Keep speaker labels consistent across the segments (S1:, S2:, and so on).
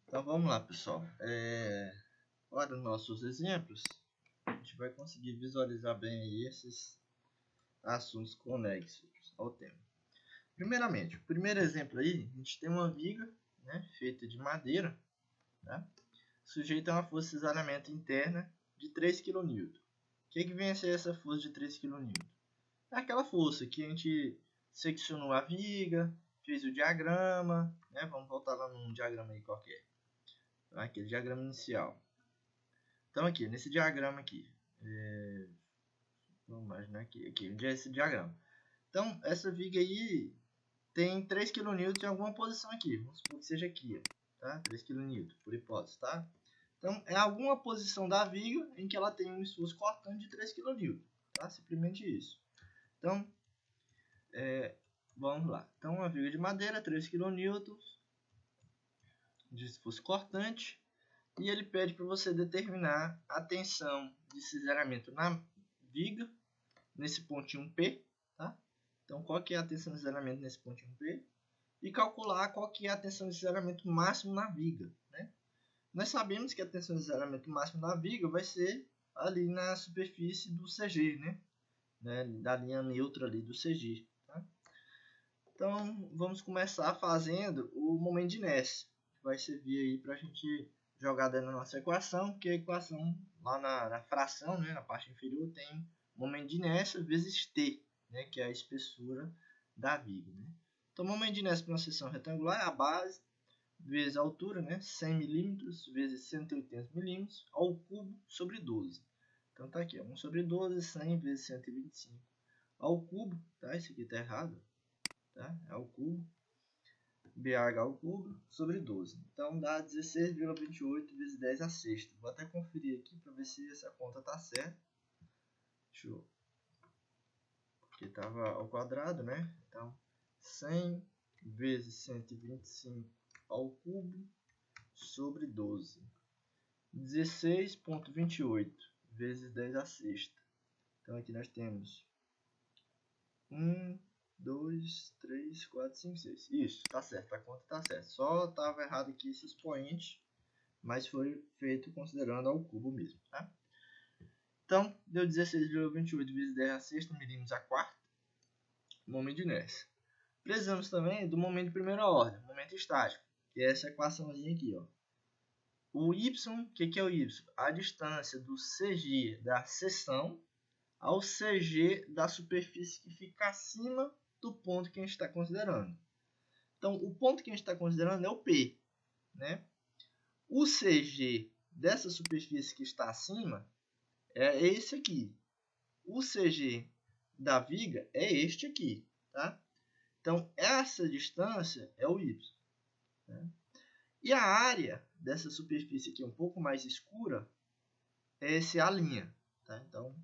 S1: Então vamos lá, pessoal. Para os nossos exemplos, a gente vai conseguir visualizar bem aí esses assuntos conexos ao tema. Primeiramente, o primeiro exemplo aí, a gente tem uma viga, né, feita de madeira, tá? Sujeita a uma força de cesariamento interna de 3 kN. O que vem a ser essa força de 3 kN? É aquela força que a gente seccionou a viga, fez o diagrama, né? Vamos voltar lá num diagrama aí qualquer. Aquele diagrama inicial. Então aqui, nesse diagrama aqui, vamos imaginar aqui onde é esse diagrama. Então essa viga aí tem 3 kN em alguma posição aqui, vamos supor que seja aqui, tá? 3 kN, por hipótese, tá? Então é alguma posição da viga em que ela tem um esforço cortante de 3 kN, tá? Simplesmente isso. Então, vamos lá. Então uma viga de madeira, 3 kN de esforço cortante. E ele pede para você determinar a tensão de cisalhamento na viga, nesse pontinho P, tá? Então, qual que é a tensão de cisalhamento nesse pontinho P? E calcular qual que é a tensão de cisalhamento máximo na viga, né? Nós sabemos que a tensão de cisalhamento máximo na viga vai ser ali na superfície do CG, né? Da linha neutra ali do CG, tá? Então, vamos começar fazendo o momento de inércia, que vai servir aí para a gente jogar dentro da nossa equação, porque a equação lá na fração, né, na parte inferior, tem momento de inércia vezes T, né, que é a espessura da viga. Né? Então, o momento de inércia para uma seção retangular é a base vezes a altura, né, 100 milímetros vezes 180 milímetros ao cubo sobre 12. Então, tá aqui, 1 sobre 12, 100 vezes 125 ao cubo, tá? Isso aqui está errado, tá? É ao cubo. BH ao cubo sobre 12. Então dá 16,28 vezes 10 a sexta. Vou até conferir aqui para ver se essa conta está certa. Deixa eu... Porque estava ao quadrado, né? Então 100 vezes 125 ao cubo sobre 12. 16,28 vezes 10 a sexta. Então aqui nós temos 1, 2, 3, 4, 5, 6. Isso, tá certo, a conta tá certa. Só tava errado aqui esse expoente, mas foi feito considerando ao cubo mesmo, tá? Então, deu 16,28 vezes 10 a sexta, medimos a quarta, momento de inércia. Precisamos também do momento de primeira ordem, momento estático, que é essa equaçãozinha aqui, ó. O y, o que é o y? A distância do CG da seção ao CG da superfície que fica acima do ponto que a gente está considerando. Então, o ponto que a gente está considerando é o P, né? O CG dessa superfície que está acima é esse aqui. O CG da viga é este aqui, tá? Então, essa distância é o Y. Né? E a área dessa superfície aqui um pouco mais escura é esse A'. Tá? Então,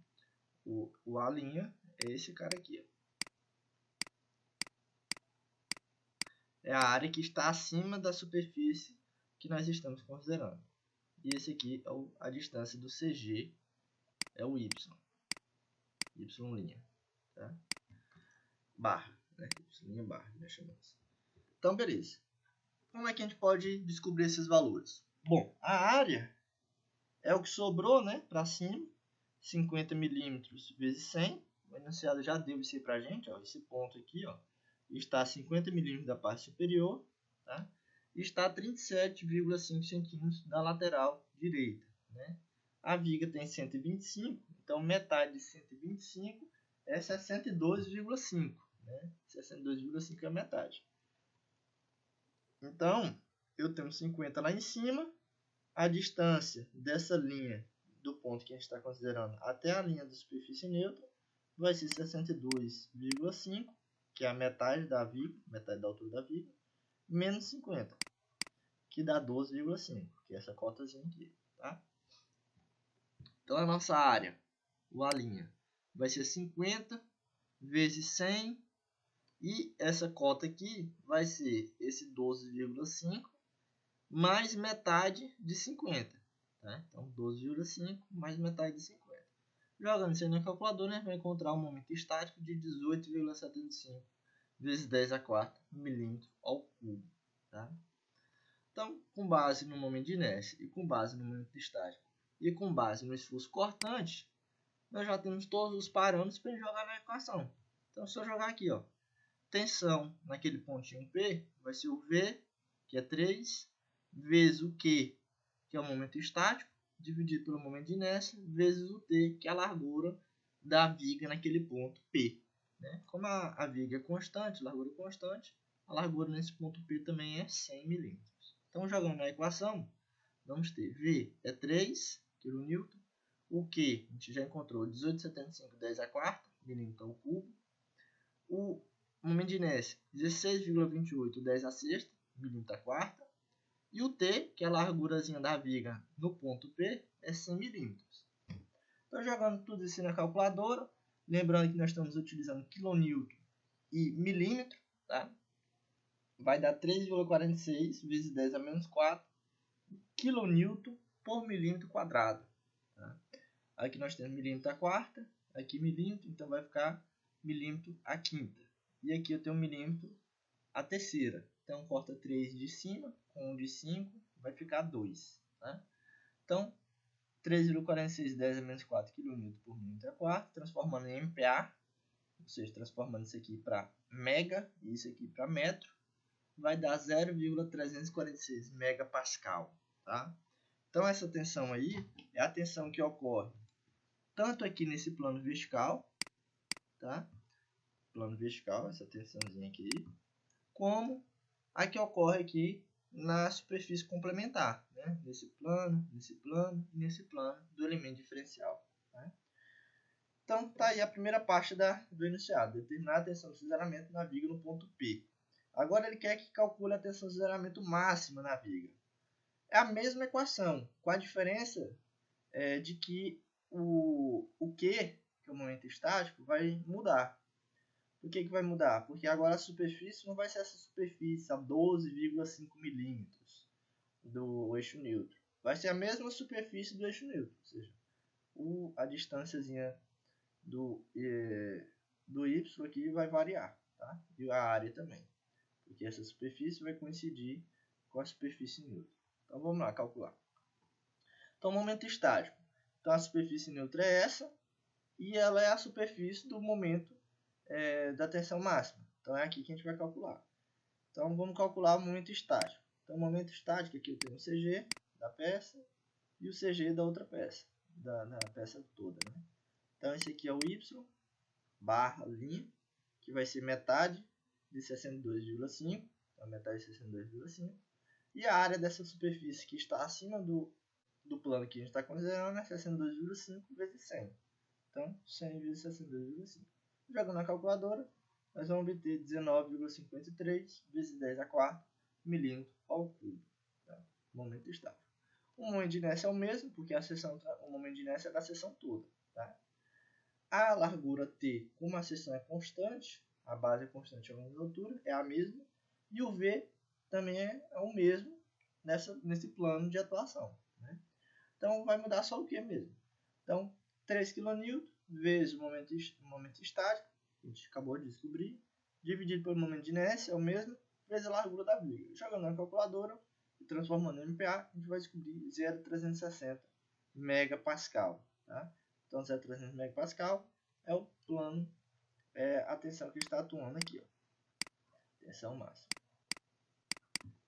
S1: o A' é esse cara aqui. Ó. É a área que está acima da superfície que nós estamos considerando. E esse aqui é a distância do CG, é o Y. Y'. Tá? Barra. Né? Y' barra, já chamamos. Então, beleza. Como é que a gente pode descobrir esses valores? Bom, a área é o que sobrou, né, para cima. 50 milímetros vezes 100. O enunciado já deu isso aí para a gente. Ó, esse ponto aqui, ó, está a 50 milímetros da parte superior, tá? E está a 37,5 centímetros da lateral direita. Né? A viga tem 125, então metade de 125 é 62,5. Né? 62,5 é a metade. Então, eu tenho 50 lá em cima. A distância dessa linha do ponto que a gente está considerando até a linha da superfície neutra vai ser 62,5, que é a metade da viga, metade da altura da viga, menos 50, que dá 12,5, que é essa cotazinha aqui, tá? Então, a nossa área, o A', vai ser 50 vezes 100, e essa cota aqui vai ser esse 12,5 mais metade de 50. Tá? Então, 12,5 mais metade de 50. Jogando isso aí na calculadora, a gente vai encontrar um momento estático de 18,75 vezes 10 a quarta milímetro ao cubo. Tá? Então, com base no momento de inércia e com base no momento estático e com base no esforço cortante, nós já temos todos os parâmetros para jogar na equação. Então, se eu jogar aqui, ó, tensão naquele pontinho P, vai ser o V, que é 3, vezes o Q, que é o momento estático, dividido pelo momento de inércia, vezes o T, que é a largura da viga naquele ponto P. Né? Como a viga é constante, largura constante, a largura nesse ponto P também é 100 mm. Então, jogando na equação, vamos ter V é 3 kN, o Q a gente já encontrou 18,75 10 a quarta milímetro ao cubo, o momento de inércia 16,28 10 a sexta milímetro a quarta, e o T, que é a largurazinha da viga no ponto P, é 100 mm. Então, jogando tudo isso na calculadora, lembrando que nós estamos utilizando kN e milímetro, tá? Vai dar 3,46 vezes 10 a menos 4 kN por milímetro quadrado. Tá? Aqui nós temos milímetro a quarta, aqui milímetro, então vai ficar milímetro a quinta. E aqui eu tenho milímetro a terceira. Então, corta 3 de cima com 1 de 5, vai ficar 2. Tá? Então, 3,46 10 a menos 4 kN por milímetro a quarta, transformando em MPa, ou seja, transformando isso aqui para mega e isso aqui para metro, vai dar 0,346 megapascal. Tá? Então, essa tensão aí é a tensão que ocorre tanto aqui nesse plano vertical, tá? Plano vertical, essa tensãozinha aqui, como a que ocorre aqui na superfície complementar, né? Nesse plano e nesse plano do elemento diferencial. Tá? Então, tá aí a primeira parte do enunciado, determinar a tensão de cisalhamento na viga no ponto P. Agora ele quer que calcule a tensão de cisalhamento máxima na viga. É a mesma equação, com a diferença de que o Q, que é o momento estático, vai mudar. Por que vai mudar? Porque agora a superfície não vai ser essa superfície a 12,5 milímetros do eixo neutro. Vai ser a mesma superfície do eixo neutro, ou seja, a distânciazinha do Y aqui vai variar, tá? E a área também, porque essa superfície vai coincidir com a superfície neutra. Então vamos lá calcular. Então, momento estático. Então, a superfície neutra é essa, e ela é a superfície do momento da tensão máxima. Então, é aqui que a gente vai calcular. Então, vamos calcular o momento estático. Então, o momento estático, aqui eu tenho o CG da peça e o CG da outra peça, da peça toda. Né? Então, esse aqui é o Y, barra, linha, que vai ser metade de 62,5. Então, metade de 62,5. E a área dessa superfície que está acima do plano que a gente está considerando é 62,5 vezes 100. Então, 100 vezes 62,5. Jogando na calculadora, nós vamos obter 19,53 vezes 10 a quarta milímetro ao cubo. Tá? Momento estável. O momento de inércia é o mesmo, porque o momento de inércia é da seção toda. Tá? A largura T, como a seção é constante, a base é constante ao longo da altura, é a mesma. E o V também é o mesmo nesse plano de atuação. Né? Então, vai mudar só o Q mesmo. Então, 3 kN vezes o momento estático, que a gente acabou de descobrir, dividido pelo momento de inércia, é o mesmo, vezes a largura da viga. Jogando na calculadora e transformando em MPa, a gente vai descobrir 0,360 megapascal. Tá? Então, 0,360 megapascal é o plano, a tensão que está atuando aqui. Ó. Tensão máxima.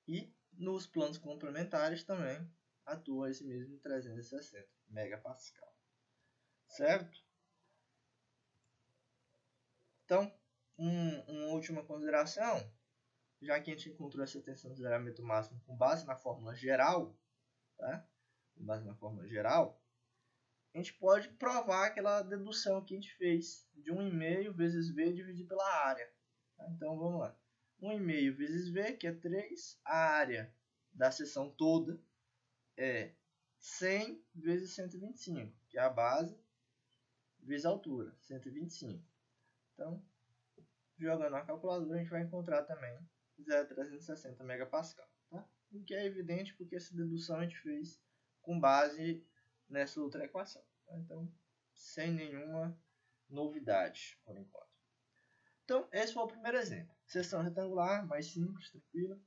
S1: E nos planos complementares também atua esse mesmo 360 megapascal. Certo? Então, uma última consideração, já que a gente encontrou essa tensão de cisalhamento máximo com base na fórmula geral, tá? Com base na fórmula geral, a gente pode provar aquela dedução que a gente fez de 1,5 vezes V dividido pela área. Tá? Então, vamos lá. 1,5 vezes V, que é 3, a área da seção toda é 100 vezes 125, que é a base vezes a altura, 125. Então, jogando na calculadora, a gente vai encontrar também 0,360 megapascal. Tá? O que é evidente porque essa dedução a gente fez com base nessa outra equação. Tá? Então, sem nenhuma novidade por enquanto. Então, esse foi o primeiro exemplo. Seção retangular, mais simples, tranquila.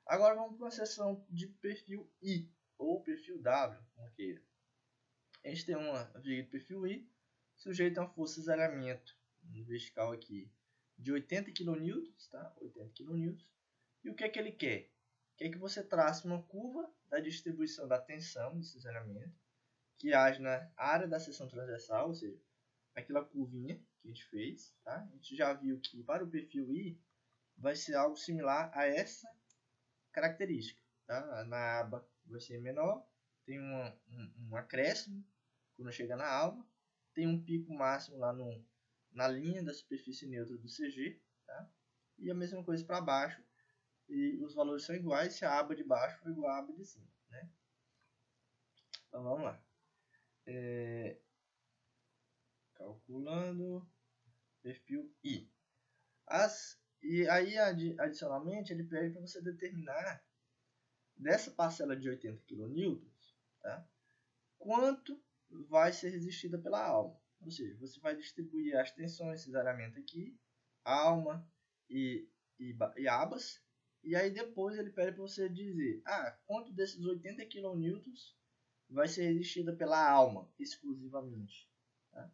S1: Agora vamos para uma seção de perfil I, ou perfil W, como queira. A gente tem uma viga de perfil I, sujeita a uma força de zeramento vertical aqui de 80 kN, tá? 80 kN. E o que é que ele quer? Quer que você trace uma curva da distribuição da tensão desse zeramento, que age na área da seção transversal, ou seja, aquela curvinha que a gente fez, tá? A gente já viu que para o perfil I vai ser algo similar a essa característica, tá? Na aba vai ser menor, tem um acréscimo quando chega na alba, tem um pico máximo lá na linha da superfície neutra do CG, tá? E a mesma coisa para baixo, e os valores são iguais se a aba de baixo for igual à aba de cima, né? Então vamos lá. Calculando perfil I. E aí, adicionalmente, ele pede para você determinar dessa parcela de 80 kN, tá? Quanto vai ser resistida pela alma. Ou seja, você vai distribuir as tensões, esse zeramento aqui, alma e abas, e aí depois ele pede para você dizer, quanto desses 80 kN vai ser resistida pela alma, exclusivamente. Tá?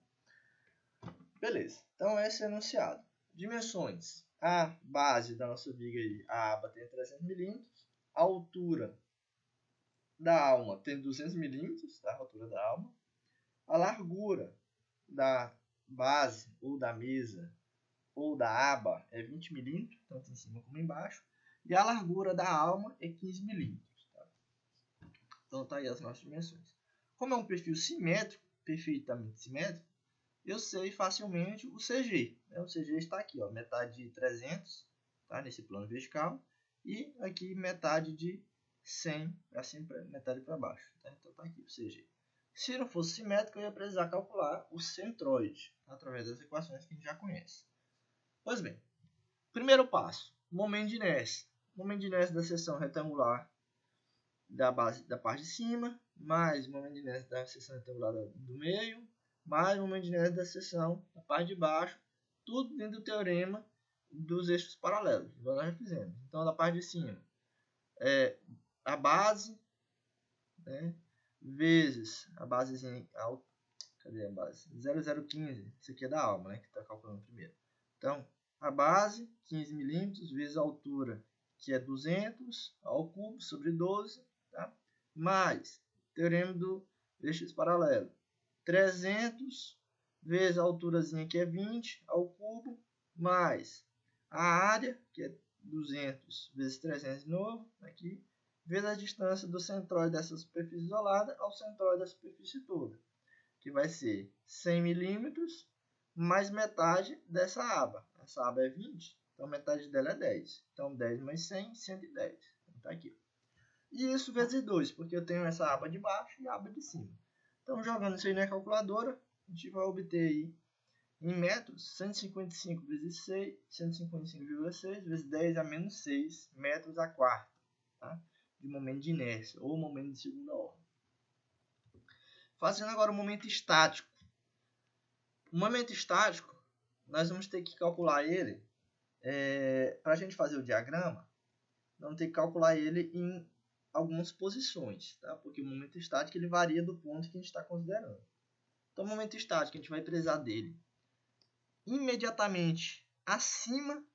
S1: Beleza, então esse é o enunciado. Dimensões. A base da nossa viga aí, a aba tem 300 mm, a altura da alma tem 200 mm, tá? A altura da alma. A largura da base ou da mesa ou da aba é 20 mm, tanto em cima como embaixo. E a largura da alma é 15 mm. Tá? Então tá aí as nossas dimensões. Como é um perfil simétrico, perfeitamente simétrico, eu sei facilmente o CG. Né? O CG está aqui, ó, metade de 300, tá? Nesse plano vertical, e aqui metade de 100 para cima, metade para baixo. Tá? Então está aqui o CG. Se não fosse simétrico, eu ia precisar calcular o centroide, através das equações que a gente já conhece. Pois bem, primeiro passo, momento de inércia. Momento de inércia da seção retangular da base da parte de cima, mais momento de inércia da seção retangular do meio, mais momento de inércia da seção da parte de baixo, tudo dentro do teorema dos eixos paralelos, igual nós já fizemos. Então, da parte de cima, a base, né, vezes a basezinha, cadê a base? 0,015, isso aqui é da alma, né, que está calculando primeiro. Então, a base, 15 mm, vezes a altura, que é 200 ao cubo sobre 12, tá? Mais teorema do eixo paralelo, 300 vezes a alturazinha, que é 20 ao cubo, mais a área, que é 200 vezes 300 de novo, aqui, vezes a distância do centroide dessa superfície isolada ao centroide da superfície toda, que vai ser 100 milímetros mais metade dessa aba. Essa aba é 20, então metade dela é 10. Então 10 mais 100, 110. Então, tá aqui. E isso vezes 2, porque eu tenho essa aba de baixo e a aba de cima. Então, jogando isso aí na calculadora, a gente vai obter aí, em metros, 155 vezes 6, 155,6 vezes 10 a menos 6 metros a quarta, tá? De momento de inércia, ou momento de segunda ordem. Fazendo agora o momento estático. O momento estático, nós vamos ter que calcular ele, para a gente fazer o diagrama, vamos ter que calcular ele em algumas posições, tá? Porque o momento estático ele varia do ponto que a gente está considerando. Então, o momento estático, a gente vai precisar dele imediatamente acima,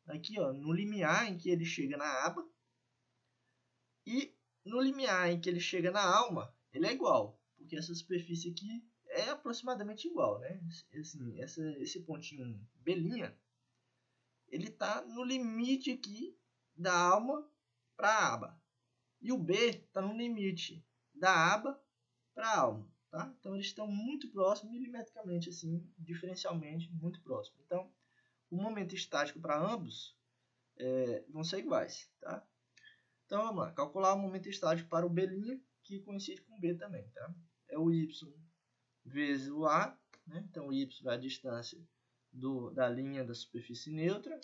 S1: aqui, ó, no limiar em que ele chega na aba, e no limiar em que ele chega na alma, ele é igual, porque essa superfície aqui é aproximadamente igual, né? Assim, esse pontinho B', ele está no limite aqui da alma para a aba. E o B está no limite da aba para a alma. Tá? Então, eles estão muito próximos, milimetricamente, assim, diferencialmente, muito próximos. Então, o momento estático para ambos vão ser iguais. Tá? Então, vamos lá. Calcular o momento estático para o B', que coincide com o B também. Tá? É o Y vezes o A. Né? Então, o Y é a distância da linha da superfície neutra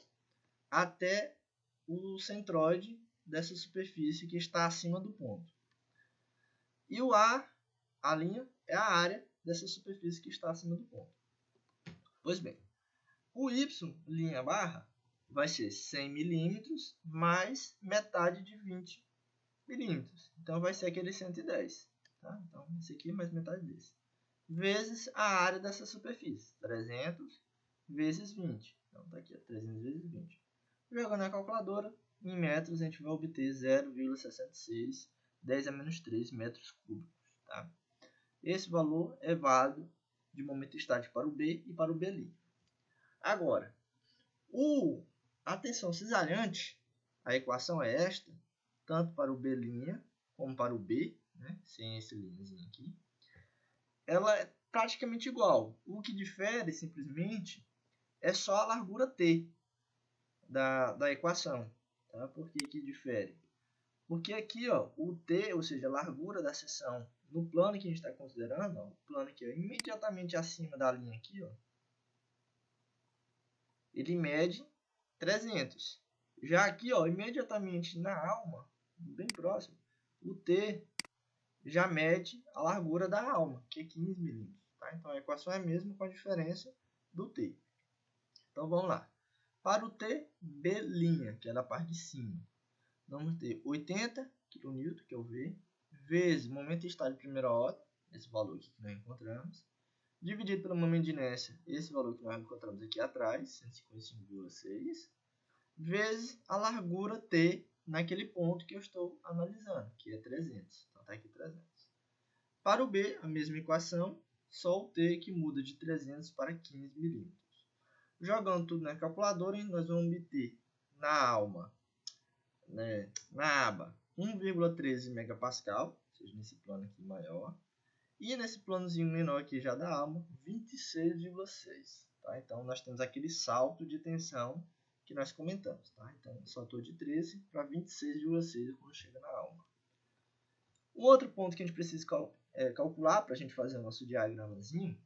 S1: até o centroide dessa superfície que está acima do ponto. E o a linha, é a área dessa superfície que está acima do ponto. Pois bem, o y', vai ser 100 milímetros mais metade de 20 milímetros. Então, vai ser aquele 110. Tá? Então, esse aqui mais metade desse. Vezes a área dessa superfície. 300 vezes 20. Então, tá aqui, ó, 300 vezes 20. Jogando na calculadora, em metros, a gente vai obter 0,66 10 a menos 3 metros cúbicos. Tá? Esse valor é válido de momento estático para o B e para o B'. Agora, a tensão cisalhante, a equação é esta, tanto para o B' como para o B, né, sem esse linhazinho aqui. Ela é praticamente igual. O que difere, simplesmente, é só a largura T da equação. Tá? Por que difere? Porque aqui, ó, o T, ou seja, a largura da seção no plano que a gente está considerando, ó, o plano aqui, ó, imediatamente acima da linha aqui, ó, ele mede 300. Já aqui, ó, imediatamente na alma, bem próximo, o T já mede a largura da alma, que é 15 milímetros. Tá? Então, a equação é a mesma com a diferença do T. Então, vamos lá. Para o T, B', que é da parte de cima, vamos ter 80 kN, que é o V, vezes momento estático de primeira ordem, esse valor aqui que nós encontramos, dividido pelo momento de inércia, esse valor que nós encontramos aqui atrás, 155,6, vezes a largura T naquele ponto que eu estou analisando, que é 300. Então, está aqui 300. Para o B, a mesma equação, só o T que muda de 300 para 15 milímetros. Jogando tudo na calculadora, nós vamos obter na alma, né, na aba, 1,13 megapascal, ou seja, nesse plano aqui maior. E nesse planozinho menor aqui já da alma, 26,6. Tá? Então, nós temos aquele salto de tensão que nós comentamos. Tá? Então, saltou de 13 para 26,6 quando chega na alma. Um outro ponto que a gente precisa calcular para a gente fazer o nosso diagramazinho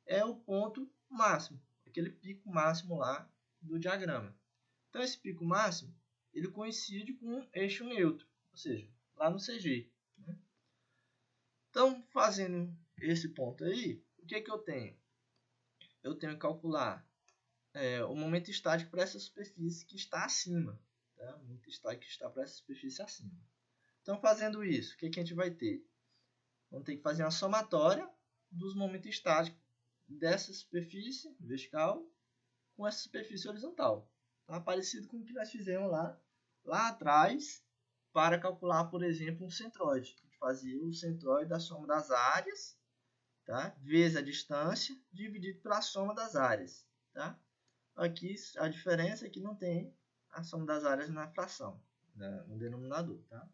S1: é o ponto máximo, aquele pico máximo lá do diagrama. Então, esse pico máximo, ele coincide com um eixo neutro, ou seja, lá no CG. Né? Então, fazendo esse ponto aí, o que eu tenho? Eu tenho que calcular o momento estático para essa superfície que está acima. Tá? O momento estático que está para essa superfície acima. Então, fazendo isso, o que a gente vai ter? Vamos ter que fazer uma somatória dos momentos estáticos dessa superfície vertical com essa superfície horizontal. Tá? Parecido com o que nós fizemos lá atrás para calcular, por exemplo, um centroide. A gente fazia o centroide da soma das áreas, tá? Vezes a distância, dividido pela soma das áreas. Tá? Aqui a diferença é que não tem a soma das áreas na fração, no denominador. Tá?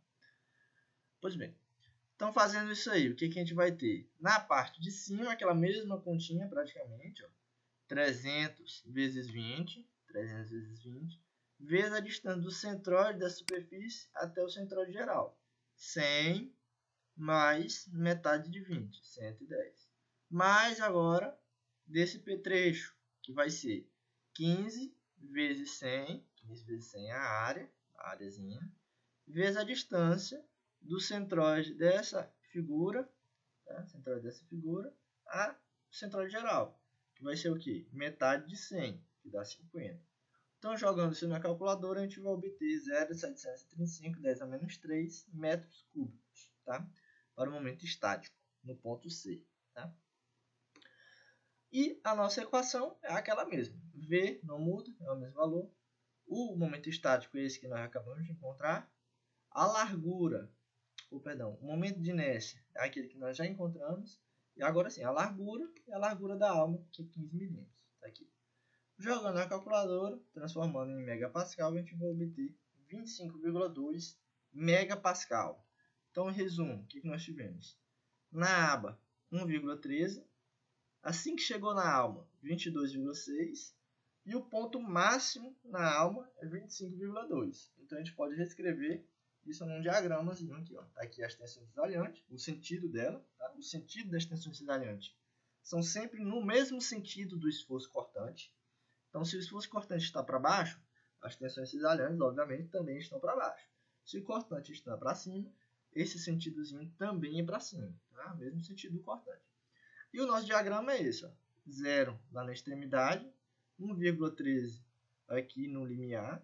S1: Pois bem, então fazendo isso aí, o que a gente vai ter? Na parte de cima, aquela mesma continha praticamente, ó, 300 vezes 20, 300 vezes 20, vezes a distância do centroide da superfície até o centroide geral. 100 mais metade de 20, 110. Mais agora desse trecho, que vai ser 15 vezes 100, 15 vezes 100 é a áreazinha, vezes a distância do centroide dessa figura, tá? Centroide dessa figura, a centroide geral, que vai ser o quê? Metade de 100, que dá 50. Então, jogando isso na calculadora, a gente vai obter 0,735, 10 a menos 3 metros cúbicos, tá? Para o momento estático, no ponto C. Tá? E a nossa equação é aquela mesma. V não muda, é o mesmo valor. O momento estático é esse que nós acabamos de encontrar. A largura, o momento de inércia é aquele que nós já encontramos. E agora sim, a largura é a largura da alma, que é 15 milímetros. Tá aqui. Jogando na calculadora, transformando em megapascal, a gente vai obter 25,2 megapascal. Então, em resumo, o que nós tivemos? Na aba, 1,13. Assim que chegou na alma, 22,6. E o ponto máximo na alma é 25,2. Então, a gente pode reescrever isso num diagramazinho aqui. Ó. Tá aqui a extensão cisalhante, o sentido dela. Tá? O sentido da extensão cisalhante são sempre no mesmo sentido do esforço cortante. Então, se o esforço cortante está para baixo, as tensões cisalhantes, obviamente, também estão para baixo. Se o cortante está para cima, esse sentidozinho também é para cima. Tá? Mesmo sentido do cortante. E o nosso diagrama é esse. Ó. 0 lá na extremidade, 1,13 aqui no limiar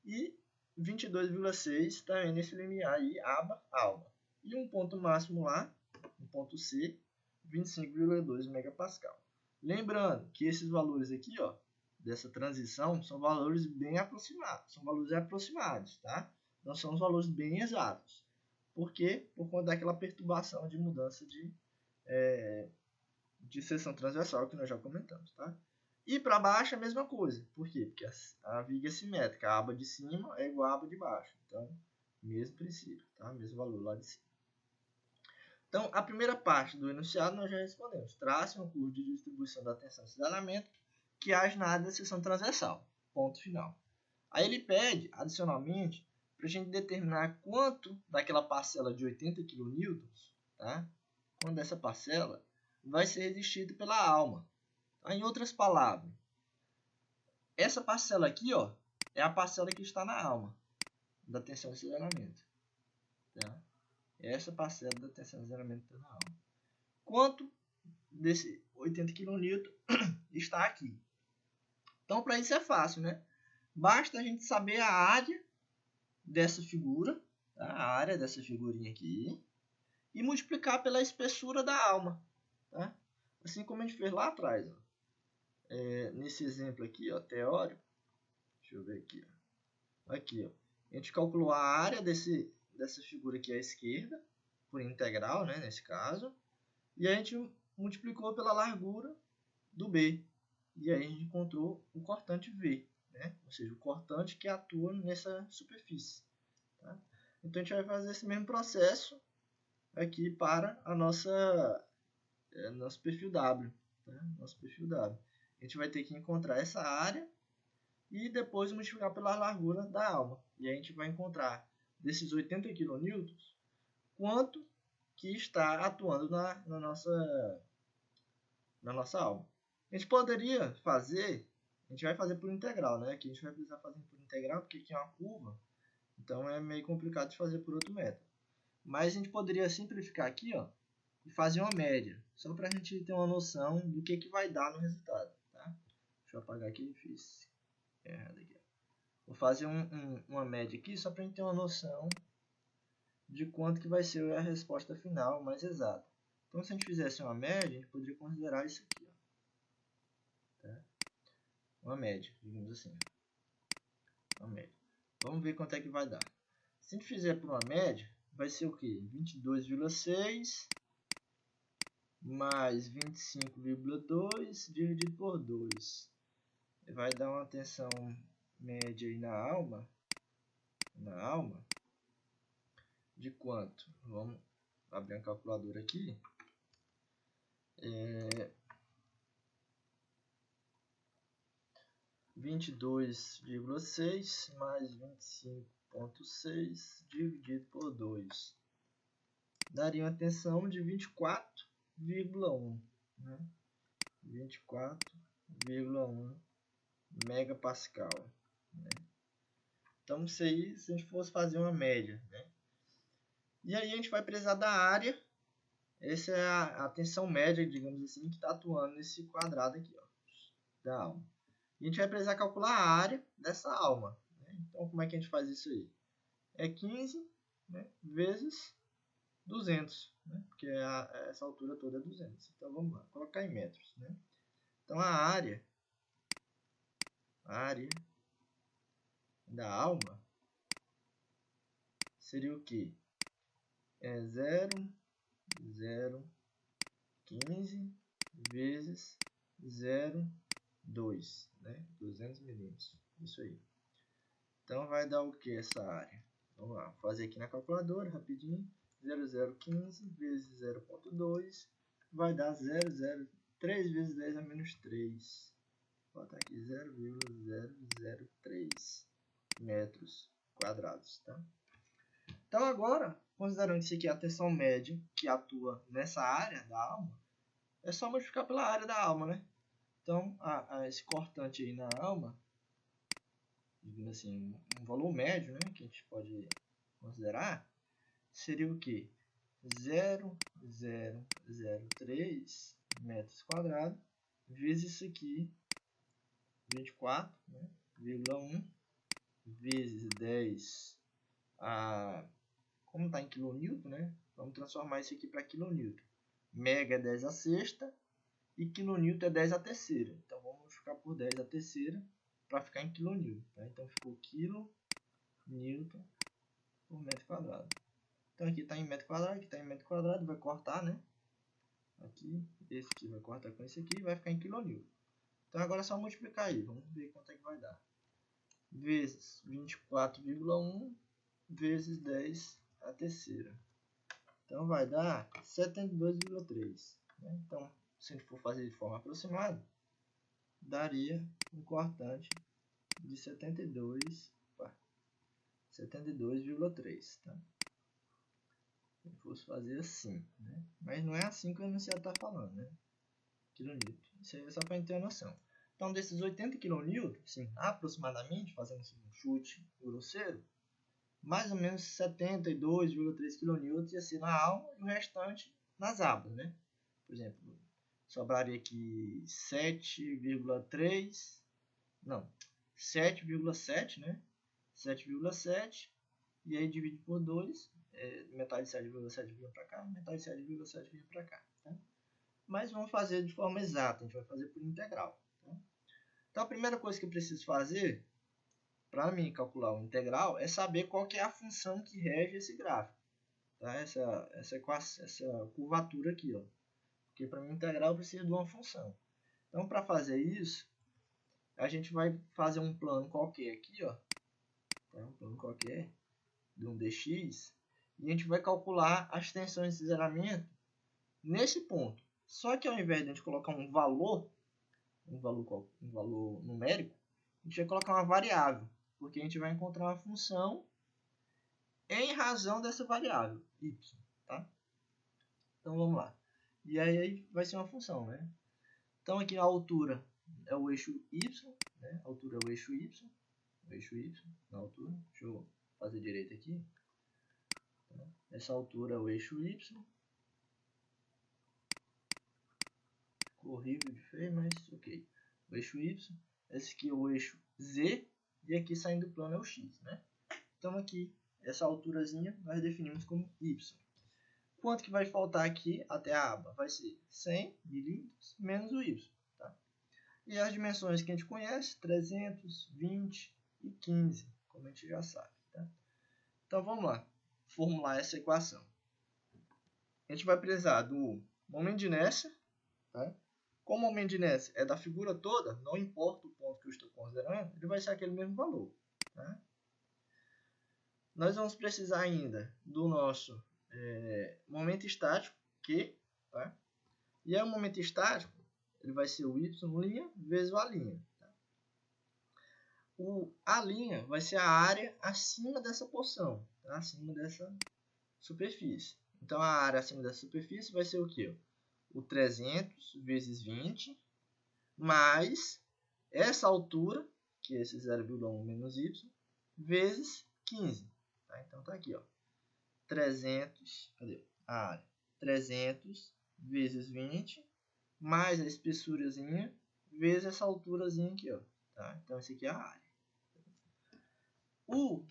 S1: e 22,6 também nesse limiar aí, aba, alma. E um ponto máximo lá, um ponto C, 25,2 megapascal. Lembrando que esses valores aqui, ó, dessa transição, são valores bem aproximados, são valores aproximados, tá? Não são os valores bem exatos. Por quê? Por conta daquela perturbação de mudança de seção transversal que nós já comentamos, tá? E para baixo a mesma coisa. Por quê? Porque a viga é simétrica. A aba de cima é igual à aba de baixo. Então, mesmo princípio, tá? Mesmo valor lá de cima. Então, a primeira parte do enunciado nós já respondemos. Trace um curso de distribuição da tensão de cisalhamento que age na área da seção transversal. Ponto final. Aí ele pede, adicionalmente, para a gente determinar quanto daquela parcela de 80 kN, tá? Quando essa parcela vai ser resistida pela alma. Em outras palavras, essa parcela aqui, ó, é a parcela que está na alma da tensão de cisalhamento. Tá? Essa parcela da tensão de cisalhamento está na alma. Quanto desse 80 kN está aqui? Então, para isso é fácil, né? Basta a gente saber a área dessa figura, tá? A área dessa figurinha aqui, e multiplicar pela espessura da alma. Tá? Assim como a gente fez lá atrás, ó. Nesse exemplo aqui, ó, teórico, deixa eu ver aqui, ó. Aqui, ó, a gente calculou a área dessa figura aqui à esquerda, por integral, né, nesse caso, e a gente multiplicou pela largura do B, e aí a gente encontrou o cortante V, né, ou seja, o cortante que atua nessa superfície. Tá? Então a gente vai fazer esse mesmo processo aqui para a nosso perfil W. Tá? Nosso perfil W. A gente vai ter que encontrar essa área e depois multiplicar pela largura da alma. E a gente vai encontrar desses 80 kN quanto que está atuando na nossa alma. A gente poderia fazer, a gente vai fazer por integral, né? Aqui a gente vai precisar fazer por integral porque aqui é uma curva, então é meio complicado de fazer por outro método. Mas a gente poderia simplificar aqui, ó, e fazer uma média, só para a gente ter uma noção do que vai dar no resultado. Tá? Deixa eu apagar aqui, fiz errado aqui. Vou fazer uma média aqui, só para a gente ter uma noção de quanto que vai ser a resposta final mais exata. Então, se a gente fizesse uma média, a gente poderia considerar isso aqui. Ó. Tá? Uma média, digamos assim. Uma média. Vamos ver quanto é que vai dar. Se a gente fizer por uma média, vai ser o quê? 22,6 mais 25,2 dividido por 2. Vai dar uma tensão média aí na alma de quanto? Vamos abrir a calculadora aqui. 22,6 mais 25,6 dividido por 2. Daria uma tensão de 24,1. Né? 24,1 megapascal. Né? Então, isso aí, se a gente fosse fazer uma média. Né? E aí a gente vai precisar da área. Essa é a tensão média, digamos assim, que está atuando nesse quadrado aqui, ó, da alma. E a gente vai precisar calcular a área dessa alma. Né? Então, como é que a gente faz isso aí? É 15, né, vezes 200, né? Porque essa altura toda é 200. Então, vamos lá, colocar em metros. Né? Então, a área da alma seria o quê? É 0,015 vezes 0,2, né? 200 milímetros. Isso aí. Então, vai dar o que essa área? Vamos lá, vou fazer aqui na calculadora, rapidinho. 0,015 vezes 0,2 vai dar 0,03 vezes 10 a menos 3. Vou botar aqui 0,003 metros quadrados. Tá? Então, agora, considerando que isso aqui é a tensão média que atua nessa área da alma, é só multiplicar pela área da alma, né? Então, esse cortante aí na alma, digamos assim, um valor médio, né, que a gente pode considerar, seria o quê? 0,003 metros quadrados vezes isso aqui, 24, né? 24,1 vezes 10 como está em quilonewton, né? Vamos transformar isso aqui para quilonewton. Mega é 10 a sexta e quilonewton é 10 a terceira. Então vamos multiplicar por 10 a terceira para ficar em quilonewton. Tá? Então ficou quilonewton por metro quadrado. Então aqui está em metro quadrado, aqui está em metro quadrado, vai cortar, né? Aqui, esse aqui vai cortar com esse aqui e vai ficar em quilonewton. Então agora é só multiplicar aí, vamos ver quanto é que vai dar. Vezes 24,1 vezes 10 a terceira. Então vai dar 72,3. Né? Então, se a gente for fazer de forma aproximada, daria um cortante de 72,3. Tá? Se fosse fazer assim, né? Mas não é assim que o enunciado está falando, né? Quilonewton. Isso aí é só para a gente ter uma noção. Então, desses 80 kN, assim, aproximadamente, fazendo assim, um chute grosseiro, mais ou menos 72,3 kN ia ser na alma e o restante nas abas, né? Por exemplo, sobraria aqui 7,3, não, 7,7, né? 7,7, e aí divide por 2, metade de 7,7 vinha para cá, metade de 7,7 vinha para cá. Tá? Mas vamos fazer de forma exata, a gente vai fazer por integral. Tá? Então a primeira coisa que eu preciso fazer para mim calcular o integral é saber qual que é a função que rege esse gráfico. Tá? Essa curvatura aqui. Ó. Porque para mim integral eu preciso de uma função. Então para fazer isso, a gente vai fazer um plano qualquer aqui. Ó. Tá? Um plano qualquer de um dx. E a gente vai calcular as tensões de cinzeramento nesse ponto. Só que ao invés de a gente colocar um valor numérico, a gente vai colocar uma variável, porque a gente vai encontrar uma função em razão dessa variável, y. Tá? Então vamos lá. E aí vai ser uma função, né? Então aqui a altura é o eixo y, né? A altura é o eixo y na altura. Deixa eu fazer direito aqui. Essa altura é o eixo y. Horrível de feio, mas ok. O eixo y, esse aqui é o eixo z, e aqui saindo do plano é o x, né? Então aqui, essa alturazinha, nós definimos como y. Quanto que vai faltar aqui até a aba? Vai ser 100 milímetros menos o y. Tá? E as dimensões que a gente conhece, 300, 20 e 15, como a gente já sabe. Tá? Então vamos lá, formular essa equação. A gente vai precisar do momento de inércia. Tá? Como o momento de inércia é da figura toda, não importa o ponto que eu estou considerando, ele vai ser aquele mesmo valor. Tá? Nós vamos precisar ainda do nosso momento estático, Q. Tá? E aí o momento estático ele vai ser o y' vezes o A'. Tá? O A' vai ser a área acima dessa porção, tá? Acima dessa superfície. Então a área acima dessa superfície vai ser o quê? O 300 vezes 20, mais essa altura, que é esse 0,1 menos y, vezes 15. Tá? Então tá aqui, ó. 300, cadê a área? 300 vezes 20, mais a espessurazinha, vezes essa alturazinha aqui, ó. Tá? Então esse aqui é a área. O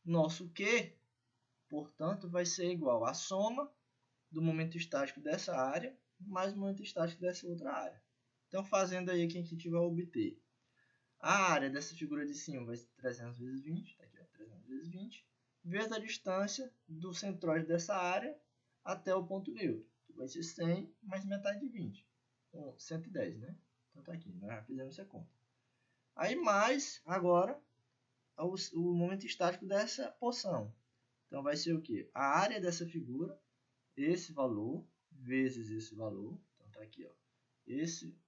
S1: nosso Q, portanto, vai ser igual à soma do momento estático dessa área mais o momento estático dessa outra área. Então, fazendo aí o que a gente vai obter. A área dessa figura de cima vai ser 300 vezes 20, tá aqui, ó, 300 vezes 20, vezes a distância do centroide dessa área até o ponto neutro, que vai ser 100 mais metade de 20, então 110, né? Então tá aqui, nós já fizemos essa conta. Aí mais, agora, o momento estático dessa porção. Então vai ser o quê? A área dessa figura, esse valor, vezes esse valor, então tá aqui, ó,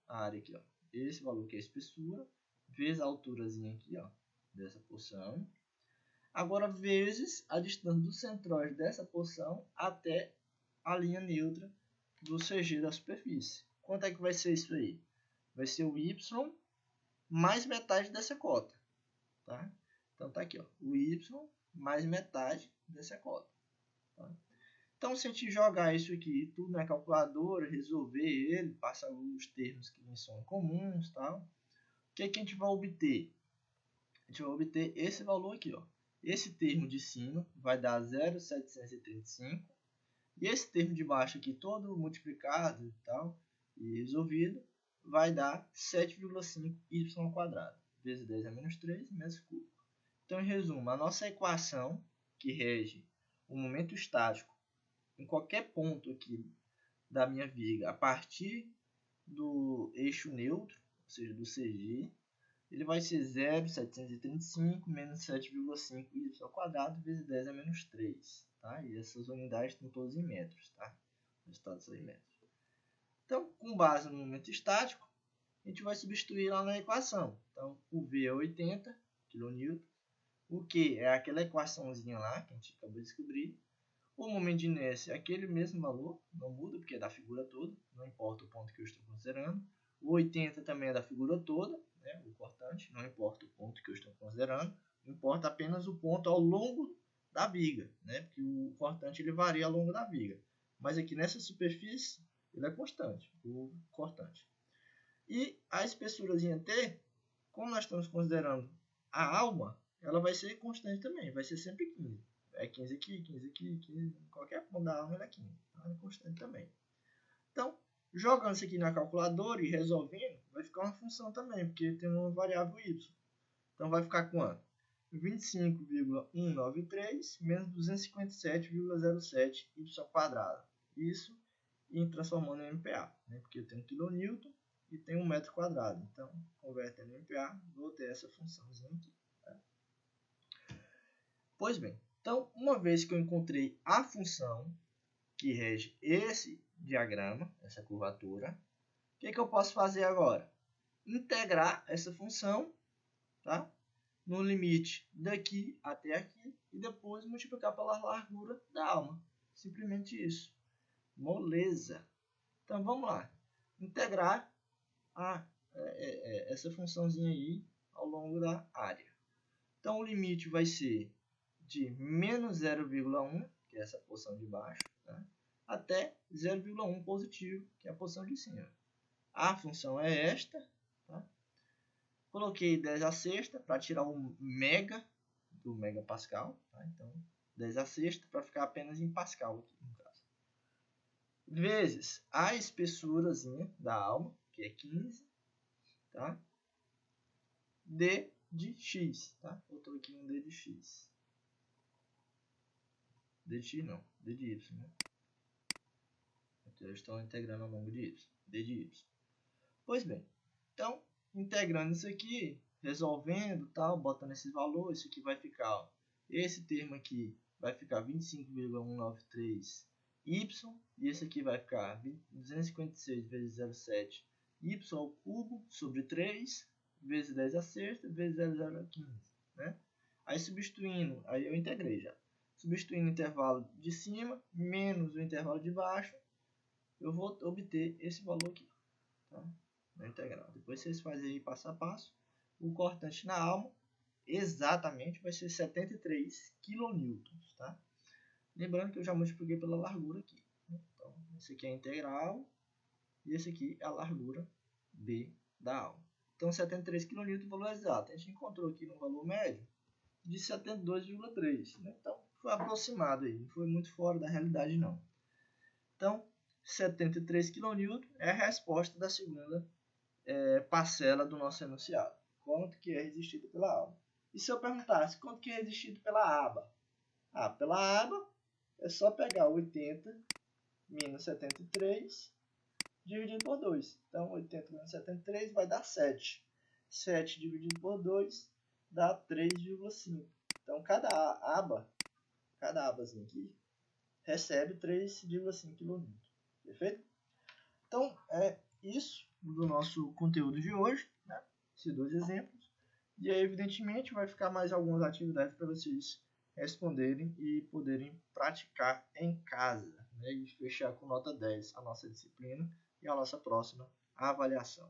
S1: a área aqui, ó, esse valor que é a espessura, vezes a alturazinha aqui, ó, dessa porção. Agora, vezes a distância do centroide dessa porção até a linha neutra do CG da superfície. Quanto é que vai ser isso aí? Vai ser o y mais metade dessa cota. Tá? Então, tá aqui, ó, o y mais metade dessa cota. Tá? Então, se a gente jogar isso aqui tudo na calculadora, resolver ele, passar os termos que são comuns, tal, o que, é que a gente vai obter? a gente vai obter esse valor aqui, ó. Esse termo de cima vai dar 0,735 e esse termo de baixo aqui, todo multiplicado e tal, e resolvido, vai dar 7,5y² vezes 10 a menos 3 metros cúbicos. Então, em resumo, a nossa equação que rege o momento estático em qualquer ponto aqui da minha viga a partir do eixo neutro, ou seja, do CG, ele vai ser 0,735 menos 7,5y² vezes 10 a menos 3. Tá? E essas unidades estão todas em metros. Tá? O resultado são em metros. Então, com base no momento estático, a gente vai substituir lá na equação. Então, o V é 80 kN, o Q é aquela equaçãozinha lá que a gente acabou de descobrir. O momento de inércia é aquele mesmo valor, não muda porque é da figura toda, não importa o ponto que eu estou considerando. O 80 também é da figura toda, né, o cortante, não importa o ponto que eu estou considerando, importa apenas o ponto ao longo da viga, né, porque o cortante ele varia ao longo da viga. Mas aqui nessa superfície ele é constante, o cortante. E a espessurazinha T, como nós estamos considerando a alma, ela vai ser constante também, vai ser sempre 15. É 15 aqui, 15 aqui, 15, qualquer ponto da alma é 15. Tá? É constante também. Então, jogando isso aqui na calculadora e resolvendo, vai ficar uma função também, porque tem uma variável y. Então, vai ficar quanto? 25,193 menos 257,07 y². Isso transformando em MPa, né? Porque eu tenho kN e tenho 1 metro quadrado. Então, convertendo em MPa, vou ter essa funçãozinha aqui. Tá? Pois bem, então, uma vez que eu encontrei a função que rege esse diagrama, essa curvatura, o que eu posso fazer agora? Integrar essa função, tá? No limite daqui até aqui e depois multiplicar pela largura da alma. Simplesmente isso. Moleza. Então, vamos lá. Integrar essa funçãozinha aí ao longo da área. Então, o limite vai ser de menos 0,1, que é essa porção de baixo, tá? Até 0,1 positivo, que é a porção de cima. A função é esta. Tá? Coloquei 10 a sexta para tirar o mega do megapascal. Tá? Então, 10 a sexta para ficar apenas em pascal aqui, no caso. Vezes a espessurazinha da alma, que é 15. Tá? D de x. Tá? Botou aqui um D de x. D de x não, D de y. Né? Então, eu estou integrando ao longo de y. D de y. Pois bem, então, integrando isso aqui, resolvendo, tal, botando esses valores, isso aqui vai ficar, ó, esse termo aqui vai ficar 25,193y, e esse aqui vai ficar 256 vezes 0,7 y ao cubo sobre 3 vezes 10 a sexta vezes 0,015, né? Aí substituindo, aí eu integrei já. Substituindo o intervalo de cima menos o intervalo de baixo, eu vou obter esse valor aqui, tá? Na integral. Depois vocês fazem aí passo a passo. O cortante na alma exatamente vai ser 73 kN, tá? Lembrando que eu já multipliquei pela largura aqui. Então, esse aqui é a integral e esse aqui é a largura B da alma. Então, 73 kN é o valor exato. A gente encontrou aqui no valor médio de 72,3. Né? Então, foi aproximado aí, não foi muito fora da realidade não. Então, 73 kN é a resposta da segunda parcela do nosso enunciado. Quanto que é resistido pela alma? E se eu perguntasse quanto que é resistido pela aba? Pela aba é só pegar 80 menos 73 dividido por 2. Então, 80 menos 73 vai dar 7. 7 dividido por 2 dá 3,5. Então, cada abazinha aqui recebe 3,5 kN. Perfeito? Então, é isso do nosso conteúdo de hoje, né? Esses dois exemplos. E aí, evidentemente, vai ficar mais algumas atividades para vocês responderem e poderem praticar em casa, né? E fechar com nota 10 a nossa disciplina e a nossa próxima avaliação.